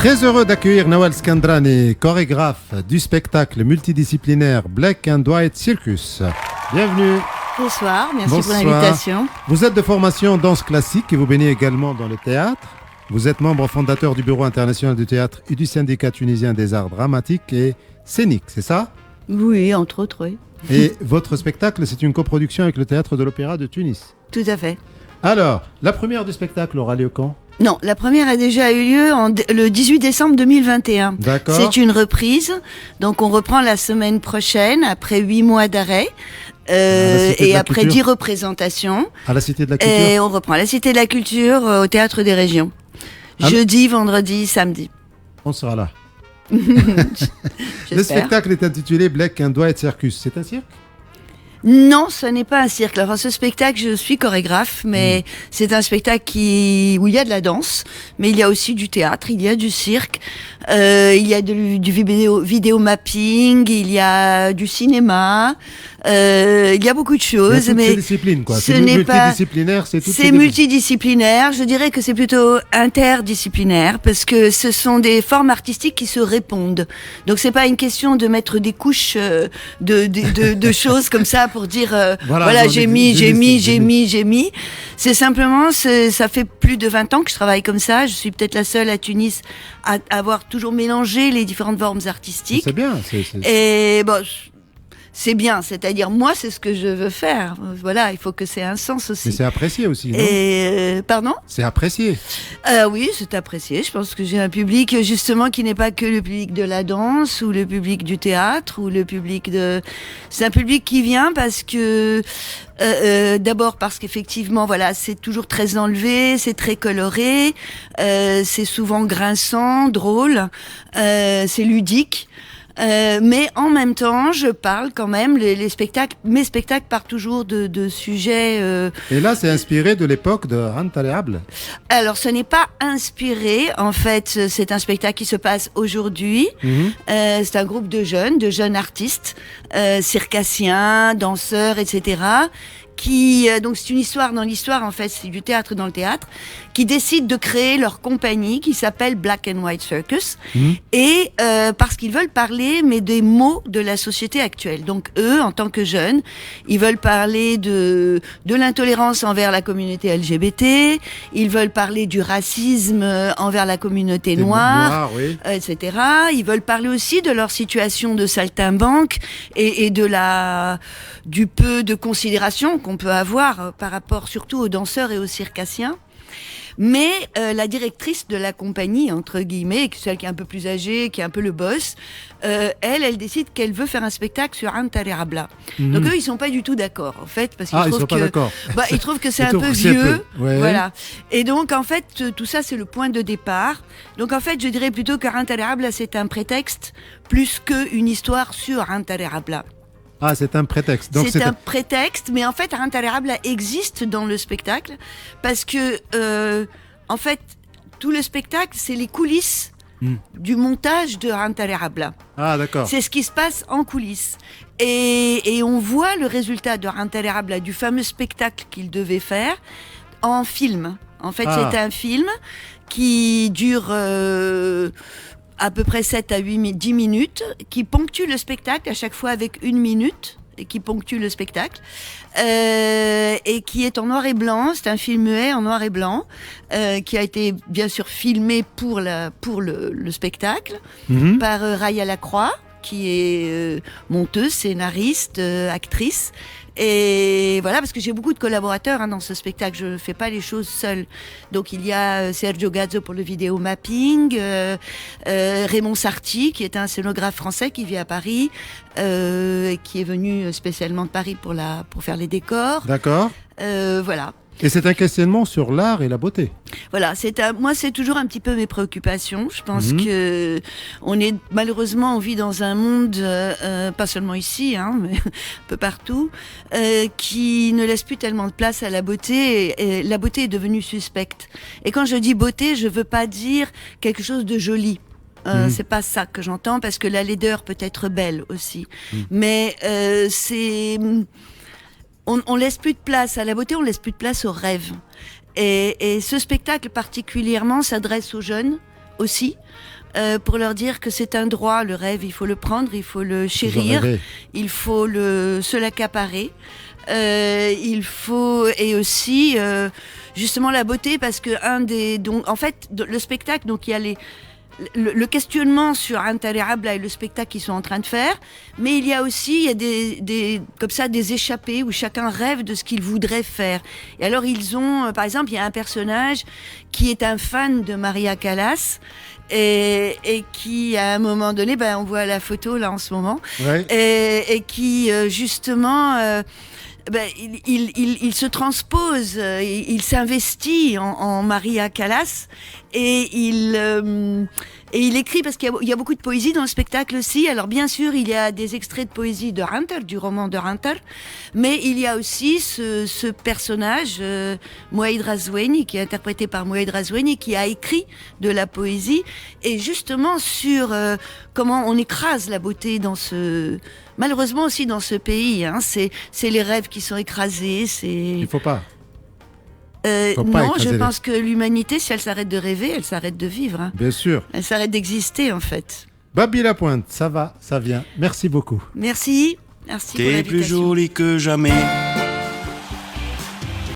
Très heureux d'accueillir Nawal Skandrani, chorégraphe du spectacle multidisciplinaire Black and White Circus. Bienvenue. Bonsoir, merci Bonsoir. pour l'invitation. Vous êtes de formation danse classique et vous baignez également dans le théâtre. Vous êtes membre fondateur du Bureau international du théâtre et du syndicat tunisien des arts dramatiques et scéniques, c'est ça? Oui, entre autres, oui. Et votre spectacle, c'est une coproduction avec le Théâtre de l'Opéra de Tunis. Tout à fait. Alors, la première du spectacle aura lieu quand? Non, la première a déjà eu lieu le 18 décembre 2021. D'accord. C'est une reprise, donc on reprend la semaine prochaine, après 8 mois d'arrêt, et après 10 représentations. À la Cité de la Culture. Et on reprend à la Cité de la Culture, au Théâtre des Régions. Jeudi, vendredi, samedi. On sera là. J'espère. Le spectacle est intitulé Black and White Circus. C'est un cirque? Non, ce n'est pas un cirque. Alors, ce spectacle, je suis chorégraphe, mais c'est un spectacle où il y a de la danse, mais il y a aussi du théâtre, il y a du cirque, il y a du vidéo mapping, il y a du cinéma, il y a beaucoup de choses. Mais mais disciplines, quoi. Ce C'est n'est pas multidisciplinaire, c'est multidisciplinaire. Je dirais que c'est plutôt interdisciplinaire parce que ce sont des formes artistiques qui se répondent. Donc, c'est pas une question de mettre des couches de choses comme ça pour dire voilà, j'ai mis. C'est simplement, ça fait plus de 20 ans que je travaille comme ça. Je suis peut-être la seule à Tunis à avoir toujours mélangé les différentes formes artistiques. C'est bien. Et bon, c'est bien. C'est-à-dire, moi, c'est ce que je veux faire. Voilà, il faut que ça ait un sens aussi. Mais c'est apprécié aussi, non? Et pardon? C'est apprécié. Oui, c'est apprécié. Je pense que j'ai un public justement qui n'est pas que le public de la danse ou le public du théâtre ou le public de. C'est un public qui vient parce que d'abord parce qu'effectivement, voilà, c'est toujours très enlevé, c'est très coloré, c'est souvent grinçant, drôle, c'est ludique. Mais en même temps, je parle quand même, mes spectacles partent toujours de sujets... Et là, c'est inspiré de l'époque de Rantaleable. Alors, ce n'est pas inspiré. En fait, c'est un spectacle qui se passe aujourd'hui. C'est un groupe de jeunes artistes, circassiens, danseurs, etc., donc c'est une histoire dans l'histoire, en fait, c'est du théâtre dans le théâtre, qui décident de créer leur compagnie qui s'appelle Black and White Circus, et parce qu'ils veulent parler, mais des maux de la société actuelle. Donc eux, en tant que jeunes, ils veulent parler de l'intolérance envers la communauté LGBT, ils veulent parler du racisme envers la communauté noire, oui. etc. Ils veulent parler aussi de leur situation de saltimbanque et du peu de considération qu'on peut avoir par rapport surtout aux danseurs et aux circassiens. Mais la directrice de la compagnie, entre guillemets, celle qui est un peu plus âgée, qui est un peu le boss, elle décide qu'elle veut faire un spectacle sur Antalerabla. Donc eux, ils sont pas du tout d'accord, en fait, parce qu'ils ils trouvent que c'est un peu vieux, voilà. Et donc, en fait, tout ça, c'est le point de départ. Donc, en fait, je dirais plutôt que Antalerabla, c'est un prétexte plus qu'une histoire sur Antalerabla. Ah, c'est un prétexte. Donc c'est un prétexte, mais en fait, Antalerabla existe dans le spectacle parce que, en fait, tout le spectacle, c'est les coulisses du montage de Antalerabla. Ah, d'accord. C'est ce qui se passe en coulisses. Et on voit le résultat de Antalerabla, du fameux spectacle qu'il devait faire, en film. En fait, c'est un film qui dure... à peu près 7 à 10 minutes, qui ponctue le spectacle à chaque fois avec 1 minute, et qui ponctue le spectacle, et qui est en noir et blanc. C'est un film muet en noir et blanc, qui a été bien sûr filmé pour le spectacle, par Raya Lacroix, qui est monteuse, scénariste, actrice. Et voilà, parce que j'ai beaucoup de collaborateurs dans ce spectacle, je ne fais pas les choses seule. Donc il y a Sergio Gazzo pour le vidéo mapping, Raymond Sarti, qui est un scénographe français qui vit à Paris, qui est venu spécialement de Paris pour faire les décors. D'accord. Voilà. Et c'est un questionnement sur l'art et la beauté. Voilà, moi c'est toujours un petit peu mes préoccupations. Je pense que malheureusement on vit dans un monde, pas seulement ici, mais un peu partout, qui ne laisse plus tellement de place à la beauté. Et la beauté est devenue suspecte. Et quand je dis beauté, je veux pas dire quelque chose de joli. C'est pas ça que j'entends, parce que la laideur peut être belle aussi. Mais on laisse plus de place à la beauté, on laisse plus de place au rêve. Et ce spectacle particulièrement s'adresse aux jeunes, aussi. Pour leur dire que c'est un droit, le rêve, il faut le prendre, il faut le chérir, il faut se l'accaparer. Il faut et aussi justement la beauté parce que en fait le spectacle, donc il y a le questionnement sur Anta Habla et le spectacle qu'ils sont en train de faire, mais il y a aussi comme ça des échappées où chacun rêve de ce qu'il voudrait faire. Et alors ils ont, par exemple, il y a un personnage qui est un fan de Maria Callas et qui, à un moment donné, on voit la photo là en ce moment, ouais. et qui justement il se transpose, il s'investit en Maria Callas et il écrit parce qu'il y a beaucoup de poésie dans le spectacle aussi. Alors bien sûr, il y a des extraits de poésie de Hunter, du roman de Hunter, mais il y a aussi ce personnage, Moaïd Razoueni, qui est interprété par Moaïd Razoueni, qui a écrit de la poésie et justement sur comment on écrase la beauté malheureusement aussi dans ce pays, hein, c'est les rêves qui sont écrasés. Il faut pas. Non, je pense que l'humanité, si elle s'arrête de rêver, elle s'arrête de vivre. Hein. Bien sûr. Elle s'arrête d'exister, en fait. Babi Lapointe, ça va, ça vient. Merci beaucoup. Merci. Merci pour l'invitation. T'es plus jolie que jamais.